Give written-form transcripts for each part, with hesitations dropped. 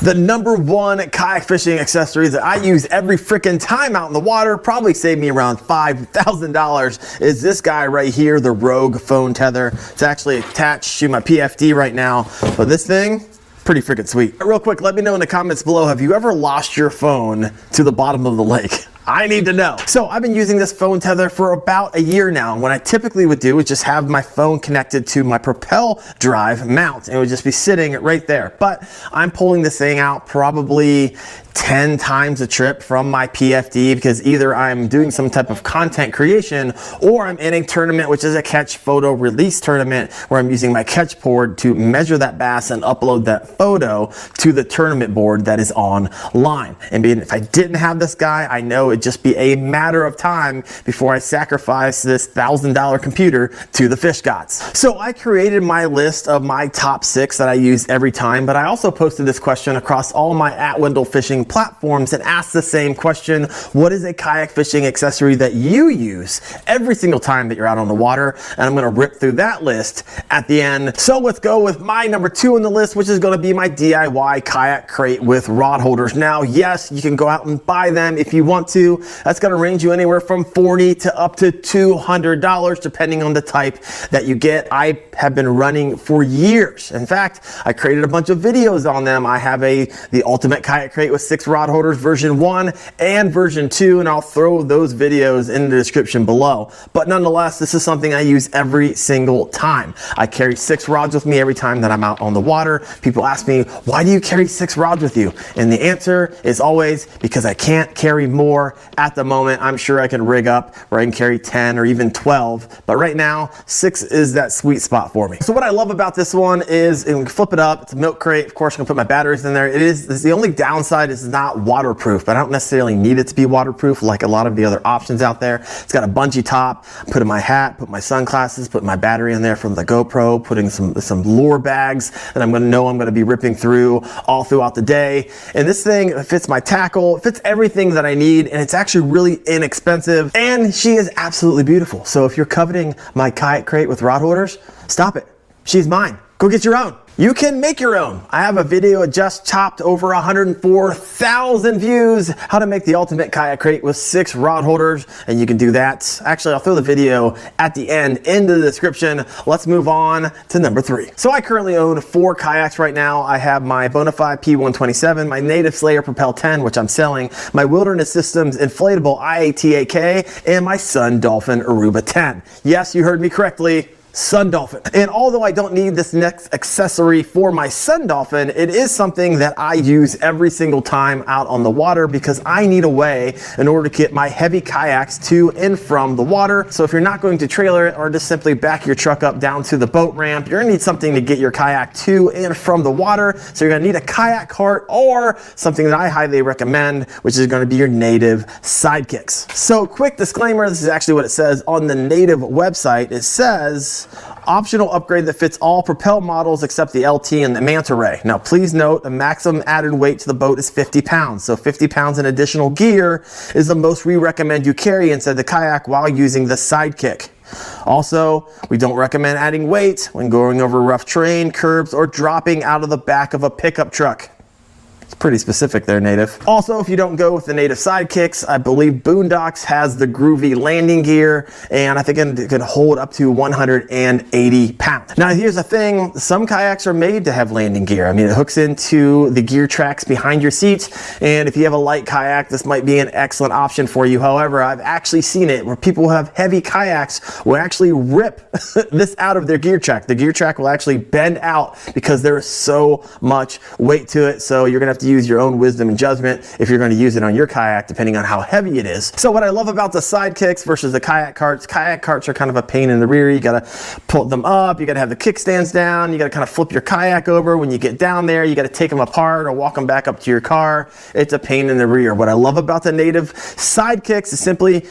The #1 kayak fishing accessory that I use every freaking time out in the water, probably saved me around $5,000, is this guy right here, the Rogue phone tether. It's actually attached to my PFD right now, but this thing, pretty freaking sweet. Real quick, let me know in the comments below, have you ever lost your phone to the bottom of the lake? I need to know. So I've been using this phone tether for about a year now. And what I typically would do is just have my phone connected to my Propel Drive mount, and it would just be sitting right there. But I'm pulling this thing out probably 10 times a trip from my PFD, because either I'm doing some type of content creation or I'm in a tournament, which is a catch photo release tournament, where I'm using my catch board to measure that bass and upload that photo to the tournament board that is online. And if I didn't have this guy, I know it'd just be a matter of time before I sacrifice this $1,000 computer to the fish gods. So I created my list of my top 6 that I use every time, but I also posted this question across all my @Wendell fishing platforms and asked the same question: what is a kayak fishing accessory that you use every single time that you're out on the water? And I'm gonna rip through that list at the end. So let's go with my #2 on the list, which is gonna be my DIY kayak crate with rod holders. Now, yes, you can go out and buy them if you want to. That's gonna range you anywhere from $40 to up to $200, depending on the type that you get. I have been running for years. In fact, I created a bunch of videos on them. I have the ultimate kayak crate with 6 rod holders, version 1 and version 2, and I'll throw those videos in the description below. But nonetheless, this is something I use every single time. I carry 6 rods with me every time that I'm out on the water. People ask me, why do you carry 6 rods with you? And the answer is always because I can't carry more at the moment. I'm sure I can rig up where I can carry 10 or even 12, but right now 6 is that sweet spot for me. So what I love about this one is, and we can flip it up, it's a milk crate. Of course, I'm gonna put my batteries in there. The only downside is it's not waterproof, but I don't necessarily need it to be waterproof like a lot of the other options out there. It's got a bungee top, put in my hat, put my sunglasses, put my battery in there from the GoPro, putting some lure bags that I'm gonna be ripping through all throughout the day. And this thing fits my tackle, it fits everything that I need, and it's actually really inexpensive, and she is absolutely beautiful. So if you're coveting my kayak crate with rod holders, stop it. She's mine. Go get your own. You can make your own. I have a video just topped over 104,000 views, how to make the ultimate kayak crate with 6 rod holders, and you can do that. Actually, I'll throw the video at the end into the description. Let's move on to #3. So I currently own 4 kayaks right now. I have my Bonafide P127, my Native Slayer Propel 10, which I'm selling, my Wilderness Systems Inflatable IATAK, and my Sun Dolphin Aruba 10. Yes, you heard me correctly. Sun Dolphin. And although I don't need this next accessory for my Sun Dolphin, it is something that I use every single time out on the water, because I need a way in order to get my heavy kayaks to and from the water. So if you're not going to trailer it or just simply back your truck up down to the boat ramp, you're gonna need something to get your kayak to and from the water. So you're gonna need a kayak cart, or something that I highly recommend, which is gonna be your Native sidekicks. So quick disclaimer, this is actually what it says on the Native website. It says, optional upgrade that fits all Propel models except the LT and the Manta Ray. Now please note, the maximum added weight to the boat is 50 pounds. So 50 pounds in additional gear is the most we recommend you carry inside the kayak while using the sidekick. Also, we don't recommend adding weight when going over rough terrain, curbs, or dropping out of the back of a pickup truck. It's pretty specific there, Native. Also, if you don't go with the Native sidekicks, I believe Boondocks has the Groovy landing gear, and I think it can hold up to 180 pounds. Now, here's the thing. Some kayaks are made to have landing gear. I mean, it hooks into the gear tracks behind your seat, and if you have a light kayak, this might be an excellent option for you. However, I've actually seen it where people who have heavy kayaks will actually rip this out of their gear track. The gear track will actually bend out because there is so much weight to it. So you're gonna have to use your own wisdom and judgment if you're going to use it on your kayak, depending on how heavy it is. So what I love about the sidekicks versus the kayak carts are kind of a pain in the rear. You got to pull them up, you got to have the kickstands down, you got to kind of flip your kayak over. When you get down there, you got to take them apart or walk them back up to your car. It's a pain in the rear. What I love about the Native sidekicks is simply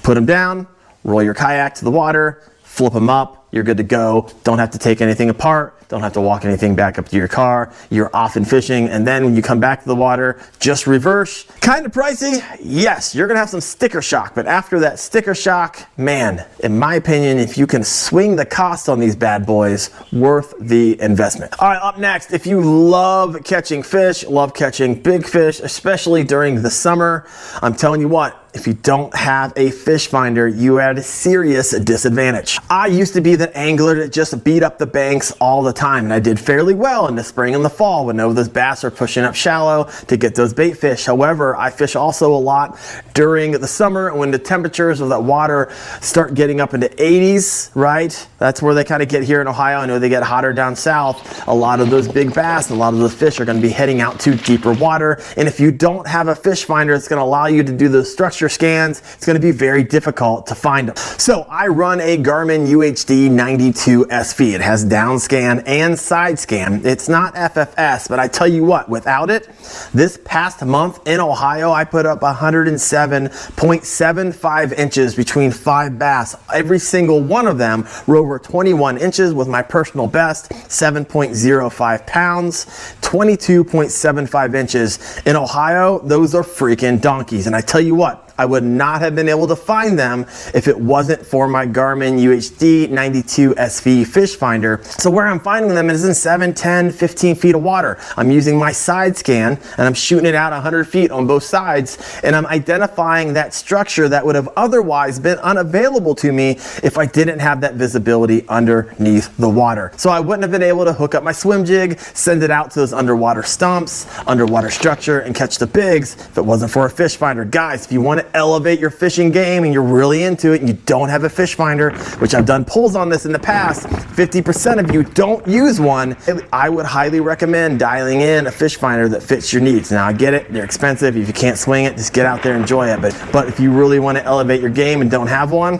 put them down, roll your kayak to the water, flip them up, you're good to go. Don't have to take anything apart. Don't have to walk anything back up to your car. You're off and fishing. And then when you come back to the water, just reverse. Kind of pricey? Yes, you're gonna have some sticker shock. But after that sticker shock, man, in my opinion, if you can swing the cost on these bad boys, worth the investment. All right, up next, if you love catching fish, love catching big fish, especially during the summer, I'm telling you what, if you don't have a fish finder, you are at a serious disadvantage. I used to be the angler that just beat up the banks all the time, and I did fairly well in the spring and the fall when those bass are pushing up shallow to get those bait fish. However, I fish also a lot during the summer when the temperatures of that water start getting up into 80s, right? That's where they kind of get here in Ohio. I know they get hotter down south. A lot of those big bass, a lot of those fish are going to be heading out to deeper water. And if you don't have a fish finder that's going to allow you to do those structure scans, it's going to be very difficult to find them. So I run a Garmin UHD 92 SV. It has down scan and side scan. It's not FFS, but I tell you what, without it, this past month in Ohio, I put up 107.75 inches between 5 bass. Every single one of them were over 21 inches with my personal best, 7.05 pounds, 22.75 inches. In Ohio, those are freaking donkeys. And I tell you what, I would not have been able to find them if it wasn't for my Garmin UHD 92 SV fish finder. So where I'm finding them is in 7, 10, 15 feet of water. I'm using my side scan and I'm shooting it out 100 feet on both sides, and I'm identifying that structure that would have otherwise been unavailable to me if I didn't have that visibility underneath the water. So I wouldn't have been able to hook up my swim jig, send it out to those underwater stumps, underwater structure, and catch the bigs if it wasn't for a fish finder. Guys, if you want to elevate your fishing game and you're really into it and you don't have a fish finder, which I've done polls on this in the past, 50% of you don't use one, I would highly recommend dialing in a fish finder that fits your needs. Now I get it, they're expensive. If you can't swing it, just get out there and enjoy it. But if you really want to elevate your game and don't have one,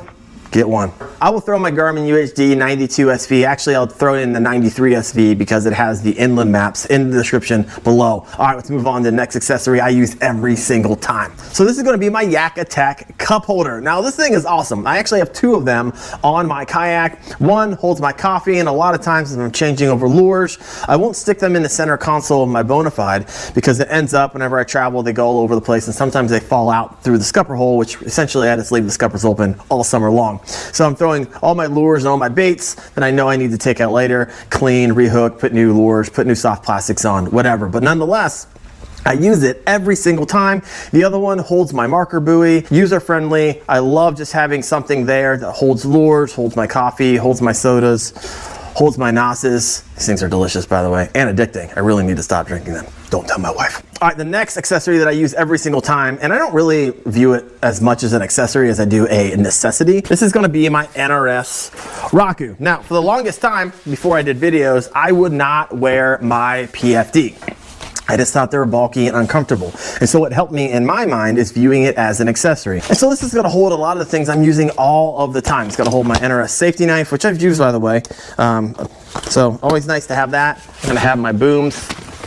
get one. I will throw my Garmin UHD 92 SV. Actually, I'll throw it in the 93 SV because it has the inland maps in the description below. All right, let's move on to the next accessory I use every single time. So this is going to be my Yak Attack cup holder. Now this thing is awesome. I actually have 2 of them on my kayak. One holds my coffee, and a lot of times when I'm changing over lures, I won't stick them in the center console of my Bonafide because it ends up whenever I travel, they go all over the place, and sometimes they fall out through the scupper hole, which essentially I just leave the scuppers open all summer long. So I'm throwing all my lures and all my baits that I know I need to take out later, clean, rehook, put new lures, put new soft plastics on, whatever. But nonetheless, I use it every single time. The other one holds my marker buoy, user friendly. I love just having something there that holds lures, holds my coffee, holds my sodas, holds my Nosses. These things are delicious, by the way, and addicting. I really need to stop drinking them. Don't tell my wife. All right, the next accessory that I use every single time, and I don't really view it as much as an accessory as I do a necessity. This is gonna be my NRS Raku. Now, for the longest time, before I did videos, I would not wear my PFD. I just thought they were bulky and uncomfortable. And so what helped me in my mind is viewing it as an accessory. And so this is gonna hold a lot of the things I'm using all of the time. It's gonna hold my NRS safety knife, which I've used, by the way. So always nice to have that. I'm gonna have my booms,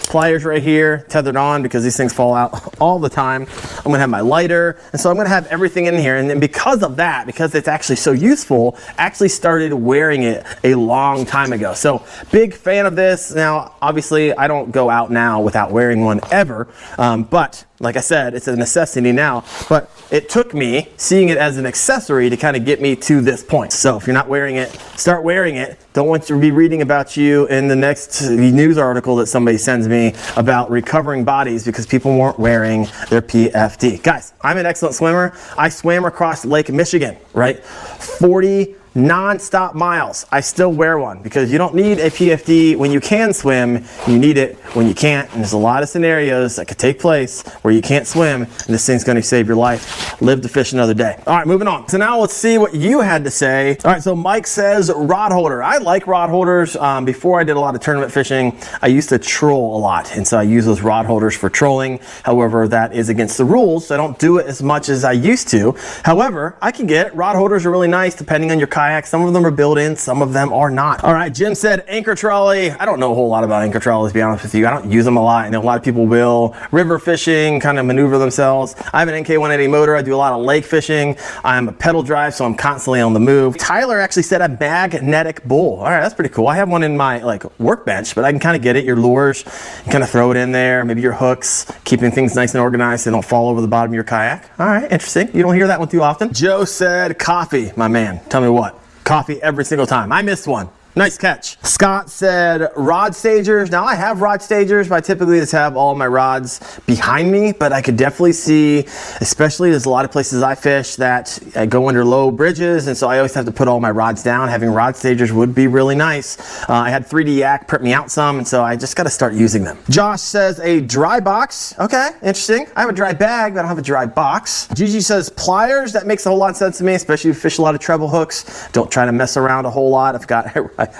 pliers right here tethered on because these things fall out all the time. I'm gonna have my lighter, and so I'm gonna have everything in here. And then because of that, because it's actually so useful, I actually started wearing it a long time ago. So big fan of this. Now obviously I don't go out now without wearing one ever, but like I said, it's a necessity now, but it took me seeing it as an accessory to kind of get me to this point. So if you're not wearing it, start wearing it. Don't want to be reading about you in the next news article that somebody sends me about recovering bodies because people weren't wearing their PFD. Guys, I'm an excellent swimmer. I swam across Lake Michigan, right? 40 non-stop miles. I still wear one because you don't need a PFD when you can swim. You need it when you can't. And there's a lot of scenarios that could take place where you can't swim, and this thing's going to save your life. Live to fish another day. All right, moving on. So now let's see what you had to say. All right, so Mike says rod holder. I like rod holders. Before I did a lot of tournament fishing, I used to troll a lot, and so I use those rod holders for trolling. However, that is against the rules, so I don't do it as much as I used to. However, I can get it. Rod holders are really nice depending on your kayak kayak. Some of them are built in, some of them are not. All right, Jim said anchor trolley. I don't know a whole lot about anchor trolleys, to be honest with you. I don't use them a lot. I know a lot of people will. River fishing, kind of maneuver themselves. I have an NK180 motor. I do a lot of lake fishing. I'm a pedal drive, so I'm constantly on the move. Tyler actually said a magnetic bull. All right, that's pretty cool. I have one in my like workbench, but I can kind of get it. Your lures, you kind of throw it in there. Maybe your hooks, keeping things nice and organized so they don't fall over the bottom of your kayak. All right, interesting. You don't hear that one too often. Joe said coffee, my man. Tell me what? Coffee every single time. I missed one. Nice catch. Scott said rod stagers. Now I have rod stagers, but I typically just have all my rods behind me, but I could definitely see, especially there's a lot of places I fish that I go under low bridges, and so I always have to put all my rods down. Having rod stagers would be really nice. I had 3D Yak print me out some, and so I just got to start using them. Josh says a dry box. Okay, interesting. I have a dry bag, but I don't have a dry box. Gigi says pliers. That makes a whole lot of sense to me, especially if you fish a lot of treble hooks. Don't try to mess around a whole lot.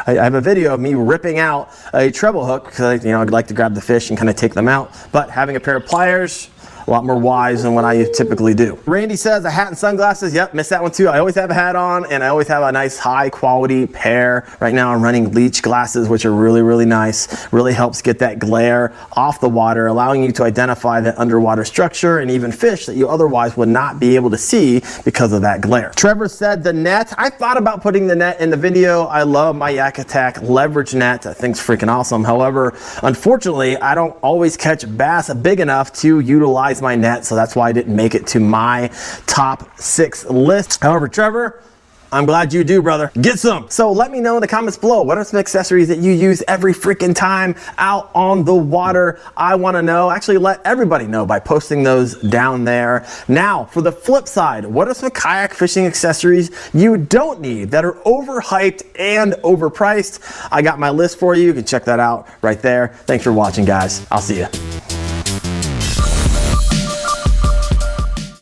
I have a video of me ripping out a treble hook because I'd like to grab the fish and kind of take them out. But having a pair of pliers, a lot more wise than what I typically do. Randy says a hat and sunglasses. Yep, missed that one too. I always have a hat on, and I always have a nice high quality pair. Right now I'm running Leech glasses, which are really, really nice. Really helps get that glare off the water, allowing you to identify the underwater structure and even fish that you otherwise would not be able to see because of that glare. Trevor said the net. I thought about putting the net in the video. I love my Yak Attack leverage net. I think it's freaking awesome. However, unfortunately, I don't always catch bass big enough to utilize my net, so that's why I didn't make it to my top 6 list. However, Trevor, I'm glad you do, brother. Get some. So let me know in the comments below, what are some accessories that you use every freaking time out on the water? I want to know. Actually, let everybody know by posting those down there. Now, for the flip side, what are some kayak fishing accessories you don't need that are overhyped and overpriced? I got my list for you. You can check that out right there. Thanks for watching, guys. I'll see you.